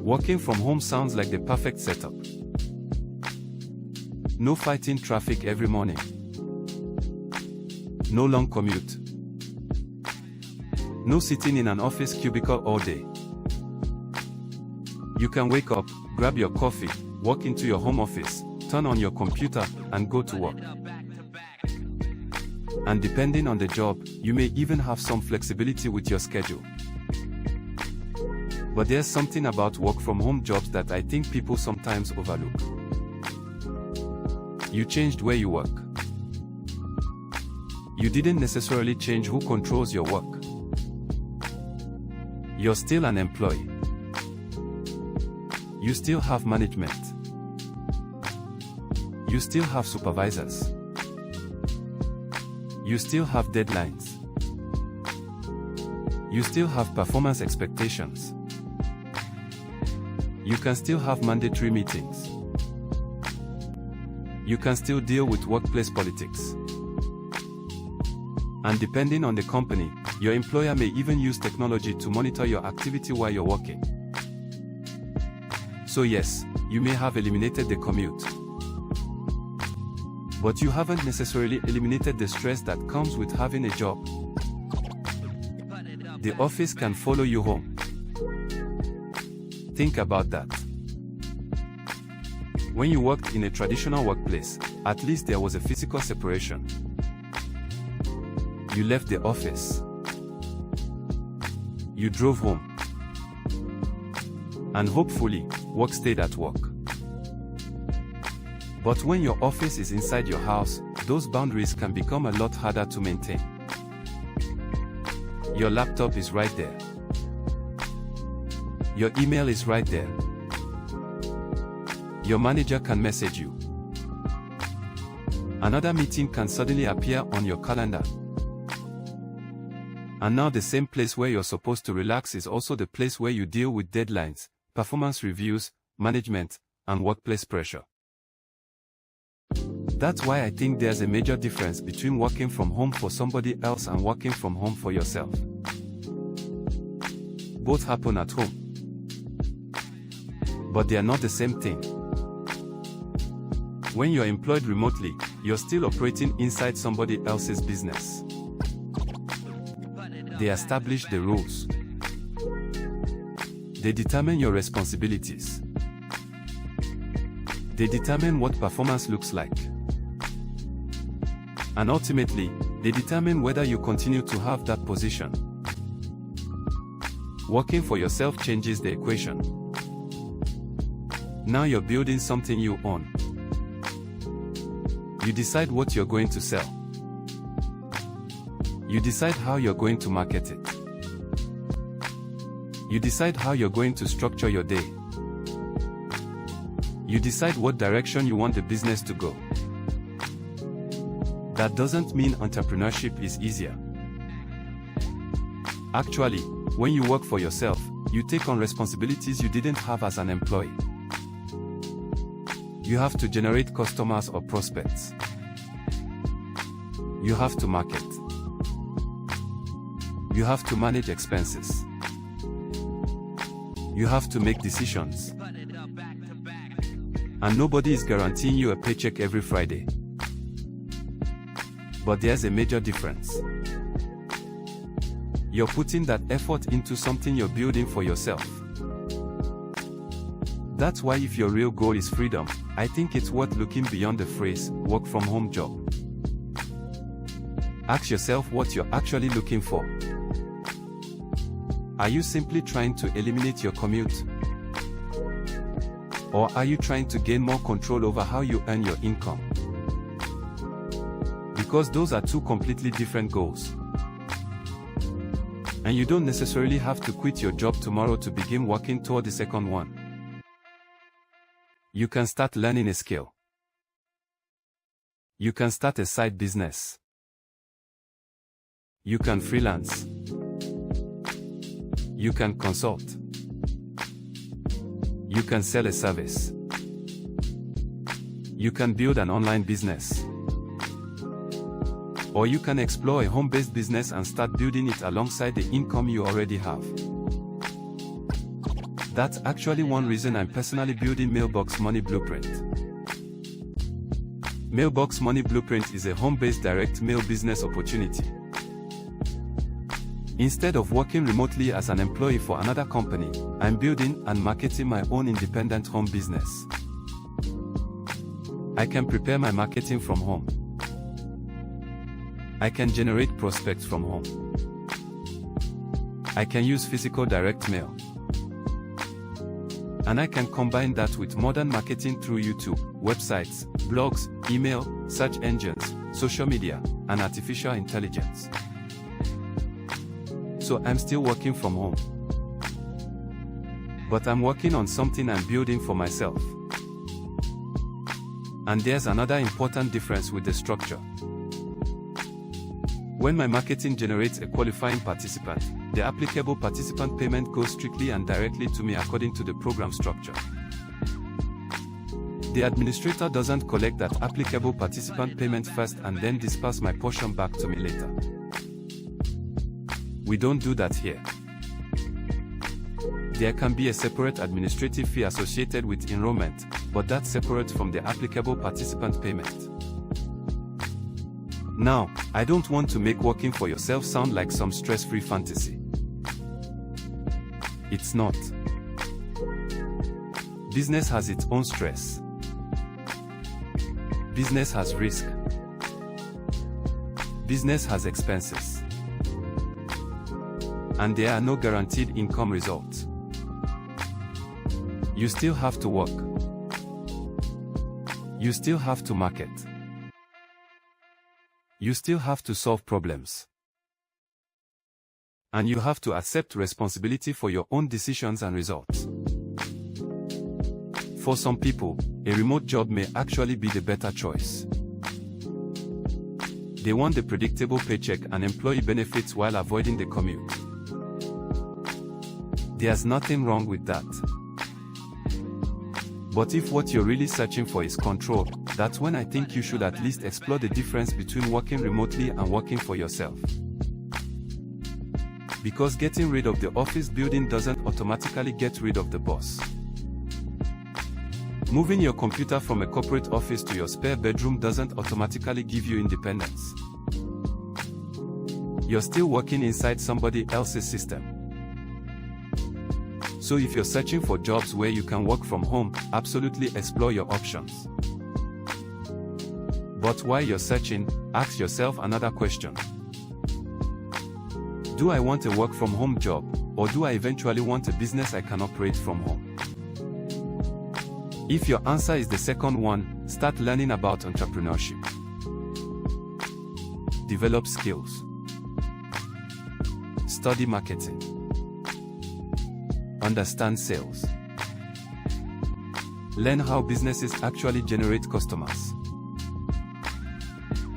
Working from home sounds like the perfect setup. No fighting traffic every morning. No long commute. No sitting in an office cubicle all day. You can wake up, grab your coffee, walk into your home office, turn on your computer, and go to work. And depending on the job, you may even have some flexibility with your schedule. But there's something about work-from-home jobs that I think people sometimes overlook. You changed where you work. You didn't necessarily change who controls your work. You're still an employee. You still have management. You still have supervisors. You still have deadlines. You still have performance expectations. You can still have mandatory meetings. You can still deal with workplace politics. And depending on the company, your employer may even use technology to monitor your activity while you're working. So yes, you may have eliminated the commute. But you haven't necessarily eliminated the stress that comes with having a job. The office can follow you home. Think about that. When you worked in a traditional workplace, at least there was a physical separation. You left the office. You drove home. And hopefully, work stayed at work. But when your office is inside your house, those boundaries can become a lot harder to maintain. Your laptop is right there. Your email is right there. Your manager can message you. Another meeting can suddenly appear on your calendar. And now the same place where you're supposed to relax is also the place where you deal with deadlines, performance reviews, management, and workplace pressure. That's why I think there's a major difference between working from home for somebody else and working from home for yourself. Both happen at home. But they are not the same thing. When you're employed remotely, you're still operating inside somebody else's business. They establish the rules. They determine your responsibilities. They determine what performance looks like. And ultimately, they determine whether you continue to have that position. Working for yourself changes the equation. Now you're building something you own. You decide what you're going to sell. You decide how you're going to market it. You decide how you're going to structure your day. You decide what direction you want the business to go. That doesn't mean entrepreneurship is easier. Actually, when you work for yourself, you take on responsibilities you didn't have as an employee. You have to generate customers or prospects. You have to market. You have to manage expenses. You have to make decisions. And nobody is guaranteeing you a paycheck every Friday. But there's a major difference. You're putting that effort into something you're building for yourself. That's why if your real goal is freedom, I think it's worth looking beyond the phrase, work from home job. Ask yourself what you're actually looking for. Are you simply trying to eliminate your commute? Or are you trying to gain more control over how you earn your income? Because those are two completely different goals. And you don't necessarily have to quit your job tomorrow to begin working toward the second one. You can start learning a skill. You can start a side business. You can freelance. You can consult. You can sell a service. You can build an online business. Or you can explore a home-based business and start building it alongside the income you already have. that's actually one reason I'm personally building Mailbox Money Blueprint. Mailbox Money Blueprint is a home-based direct mail business opportunity. Instead of working remotely as an employee for another company, I'm building and marketing my own independent home business. I can prepare my marketing from home. I can generate prospects from home. I can use physical direct mail. And I can combine that with modern marketing through YouTube, websites, blogs, email, search engines, social media, and artificial intelligence. So I'm still working from home. But I'm working on something I'm building for myself. And there's another important difference with the structure. When my marketing generates a qualifying participant, the applicable participant payment goes strictly and directly to me according to the program structure. The administrator doesn't collect that applicable participant payment first and then disperse my portion back to me later. We don't do that here. There can be a separate administrative fee associated with enrollment, but that's separate from the applicable participant payment. Now, I don't want to make working for yourself sound like some stress-free fantasy. It's not. Business has its own stress. Business has risk. Business has expenses. And there are no guaranteed income results. You still have to work. You still have to market. You still have to solve problems. And you have to accept responsibility for your own decisions and results. For some people, a remote job may actually be the better choice. They want the predictable paycheck and employee benefits while avoiding the commute. There's nothing wrong with that. But if what you're really searching for is control, that's when I think you should at least explore the difference between working remotely and working for yourself. Because getting rid of the office building doesn't automatically get rid of the boss. Moving your computer from a corporate office to your spare bedroom doesn't automatically give you independence. You're still working inside somebody else's system. So if you're searching for jobs where you can work from home, absolutely explore your options. But while you're searching, ask yourself another question. Do I want a work from home job, or do I eventually want a business I can operate from home? If your answer is the second one, start learning about entrepreneurship. Develop skills. Study marketing. Understand sales. Learn how businesses actually generate customers.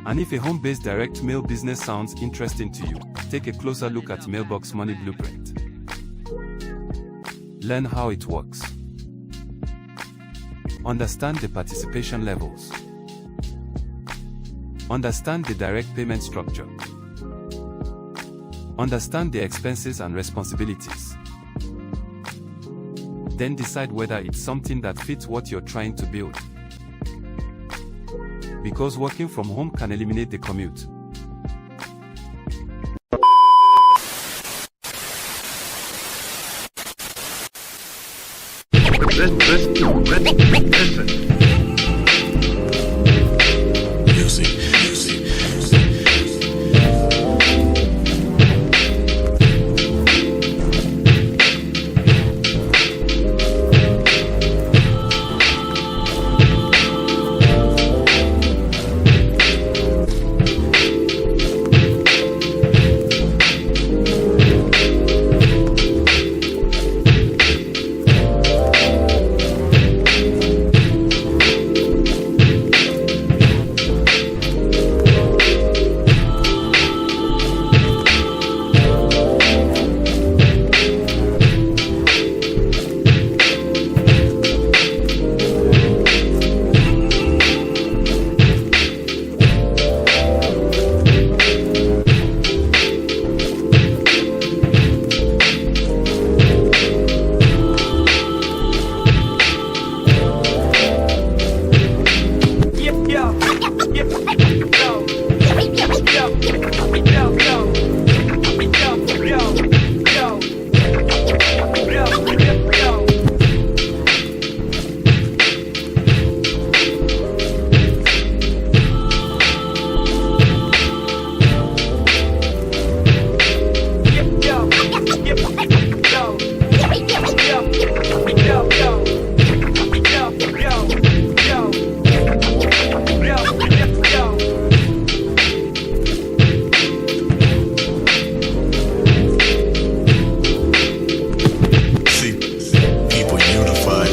And if a home-based direct mail business sounds interesting to you, take a closer look at Mailbox Money Blueprint. Learn how it works. Understand the participation levels. Understand the direct payment structure. Understand the expenses and responsibilities. Then decide whether it's something that fits what you're trying to build. Because working from home can eliminate the commute. Listen. Music. unified